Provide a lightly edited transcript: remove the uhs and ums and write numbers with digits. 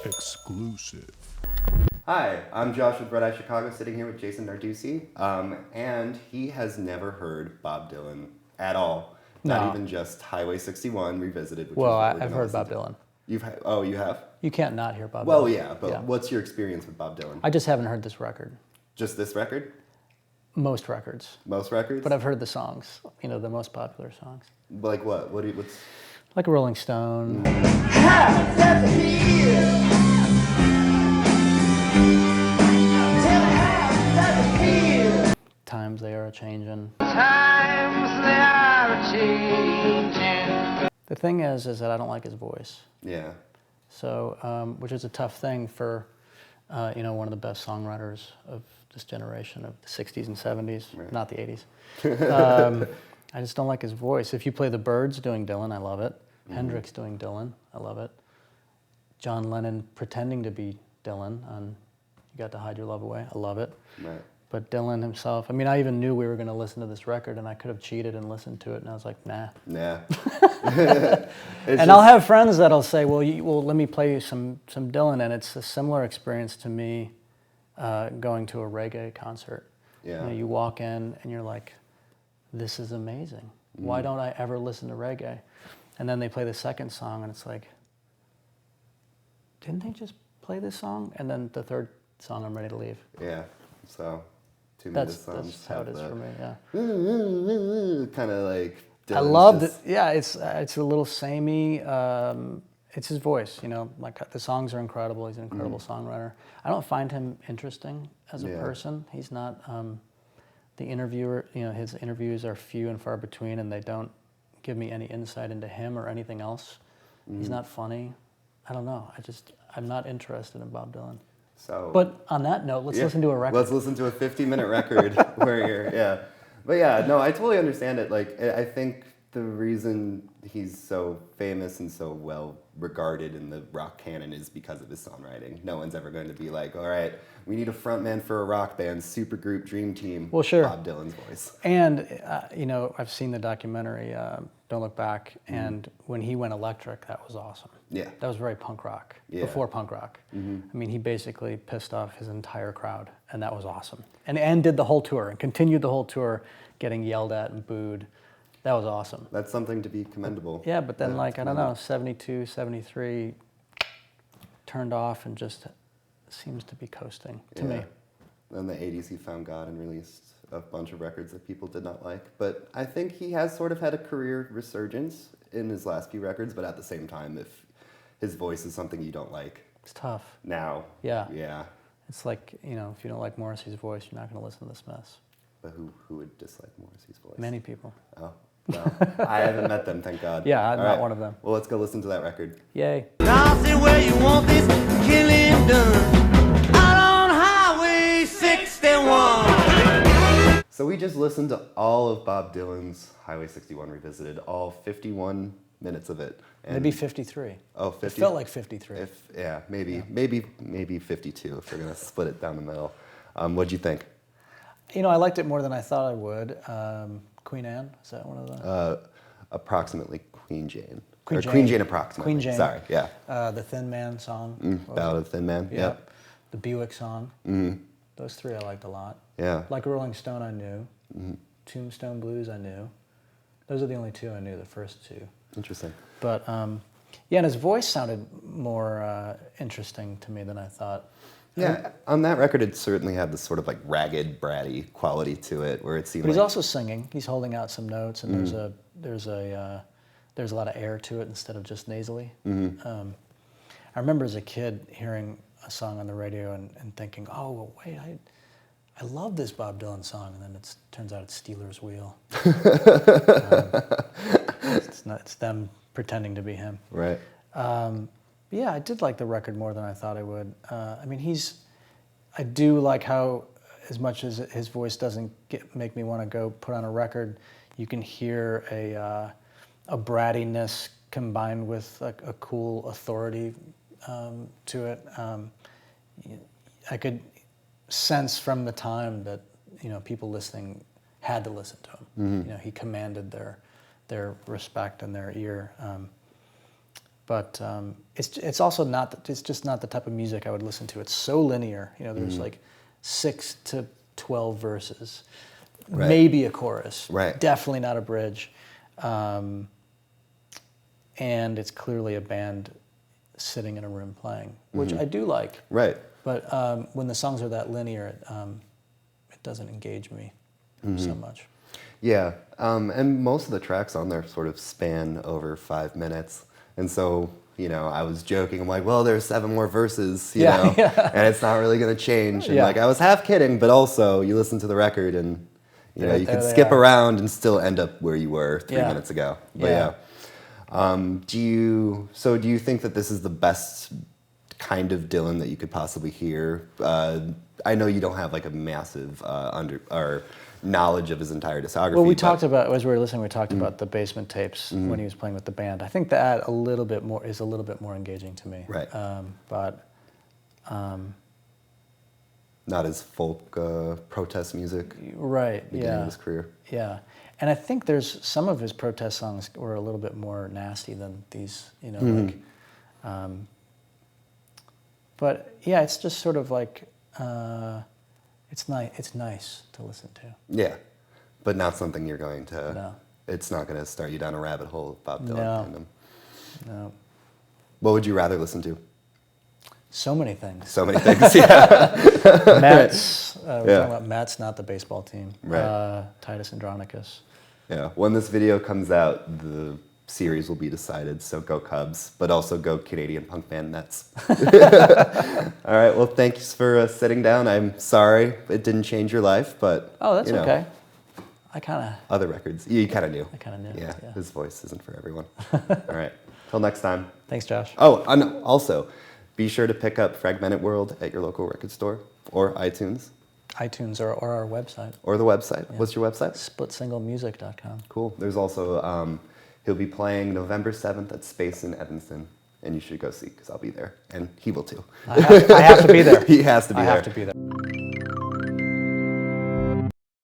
Exclusive. Hi, I'm Josh with Red Eye Chicago, sitting here with Jason Narducy, and he has never heard Bob Dylan at all. Not even just Highway 61 Revisited, which is what we're I've gonna heard listen Bob to. Dylan. You have? You can't not hear Bob Dylan. Well, yeah, but what's your experience with Bob Dylan? I just haven't heard this record. Just this record? Most records. Most records? But I've heard the songs, the most popular songs. Like what? What's... Like a Rolling Stone. Times they are a-changin'. Times they are a-changin'. The thing is that I don't like his voice. Yeah. So, which is a tough thing for, one of the best songwriters of this generation of the 60s and 70s, right. Not the 80s. I just don't like his voice. If you play the Byrds doing Dylan, I love it. Mm-hmm. Hendrix doing Dylan, I love it. John Lennon pretending to be Dylan on You Got to Hide Your Love Away, I love it. Right. But Dylan himself, I even knew we were going to listen to this record, and I could have cheated and listened to it, and I was like, nah. Nah. I'll have friends that'll say, well, let me play you some Dylan, and it's a similar experience to me going to a reggae concert. Yeah. You walk in, and you're like, this is amazing. Why don't I ever listen to reggae? And then they play the second song, and it's like, didn't they just play this song? And then the third song, I'm ready to leave. Yeah, so 2 minutes That's how it is for me, yeah. Kind of like Dylan's I loved it. Yeah, it's a little samey. It's his voice, like the songs are incredible. He's an incredible songwriter. I don't find him interesting as a person. He's not the interviewer. His interviews are few and far between, and they don't give me any insight into him or anything else. He's not funny. I don't know. I'm not interested in Bob Dylan. So, but on that note, let's listen to a record. Let's listen to a 50-minute record where you're, yeah. But yeah, no, I totally understand it. Like, I think the reason he's so famous and so well regarded in the rock canon is because of his songwriting. No one's ever going to be like, all right, we need a frontman for a rock band, supergroup, dream team. Well, sure. Bob Dylan's voice. And, I've seen the documentary, Don't Look Back, and when he went electric, that was awesome. Yeah. That was very punk rock, before punk rock. He basically pissed off his entire crowd, and that was awesome. And did the whole tour, and continued the whole tour, getting yelled at and booed. That was awesome. That's something to be commendable. Yeah, but then, I don't know, 72, 73, turned off and just seems to be coasting, to me. In the 80s, he found God and released a bunch of records that people did not like. But I think he has sort of had a career resurgence in his last few records, but at the same time, if his voice is something you don't like. It's tough. Now. Yeah. Yeah. It's like, if you don't like Morrissey's voice, you're not going to listen to this mess. But who would dislike Morrissey's voice? Many people. Oh, well, I haven't met them, thank God. Yeah, I'm not one of them. Well, let's go listen to that record. Yay. Now see where you want this killing done. Out on Highway 61. So we just listened to all of Bob Dylan's Highway 61 Revisited, all 51 minutes of it. And Maybe 53. Oh, 50? It felt like 53. Maybe 52 if we're going to split it down the middle. What'd you think? I liked it more than I thought I would. Queen Anne, is that one of the? Approximately Queen Jane. Queen Jane. Queen Jane approximately. Queen Jane. Sorry, yeah. The Thin Man song. Ballad of the Thin Man, Yep. The Buick song. Those three I liked a lot. Yeah. Like Rolling Stone I knew. Tombstone Blues I knew. Those are the only two I knew, the first two. Interesting. But, and his voice sounded more interesting to me than I thought. Yeah, on that record, it certainly had this sort of like ragged, bratty quality to it, where it seemed. But he's like... also singing. He's holding out some notes, and there's a lot of air to it instead of just nasally. I remember as a kid hearing a song on the radio and thinking, oh, well, wait, I love this Bob Dylan song, and then it turns out it's Steeler's Wheel. It's them pretending to be him. Right. Yeah, I did like the record more than I thought I would. I do like how, as much as his voice doesn't make me want to go put on a record, you can hear a brattiness combined with a cool authority to it. I could sense from the time that people listening had to listen to him. He commanded their respect and their ear. But it's also not, it's just not the type of music I would listen to. It's so linear. You know, there's like 6 to 12 verses, Right. maybe a chorus, Right. definitely not a bridge. And it's clearly a band sitting in a room playing, which I do like. Right. But when the songs are that linear, it doesn't engage me so much. Yeah, and most of the tracks on there sort of span over 5 minutes. And so, you know, I was joking. I'm like, well, there's 7 more verses, you know, and it's not really going to change. And like, I was half kidding, but also you listen to the record and, you know, you There can they skip are. around and still end up where you were 3 Yeah. minutes ago. But Yeah. do you think that this is the best kind of Dylan that you could possibly hear? I know you don't have like a massive knowledge of his entire discography. Well, we but- talked about, as we were listening, we talked about the basement tapes when he was playing with the band. I think that is a little bit more engaging to me. Right. But not as folk protest music right, beginning of yeah, his career. yeah. And I think there's some of his protest songs were a little bit more nasty than these, you know, like. But yeah, it's just sort of like it's nice. It's nice to listen to. Yeah, but not something you're going to. No. It's not going to start you down a rabbit hole of Bob Dylan. No. fandom. No, What would you rather listen to? so many things. So many things. Yeah. Mets. We're Yeah. talking about Mets, not the baseball team. Right. Titus Andronicus. Yeah. When this video comes out, the series will be decided. So go Cubs, but also go Canadian punk band Nets. All right. Well, thanks for sitting down. I'm sorry it didn't change your life, but Oh, that's you know, okay. I kind of. Other records, you kind of knew. I kinda knew, Yeah, yeah. his voice isn't for everyone. All right. Till next time. Thanks, Josh. Oh, and also, be sure to pick up Fragmented World at your local record store or iTunes iTunes or our website, or the website. What's your website? splitsinglemusic.com. Cool. There's also, he'll be playing November 7th at Space in Evanston, and you should go see because I'll be there, and he will too. I have to be there. He has to be I there. have to be there.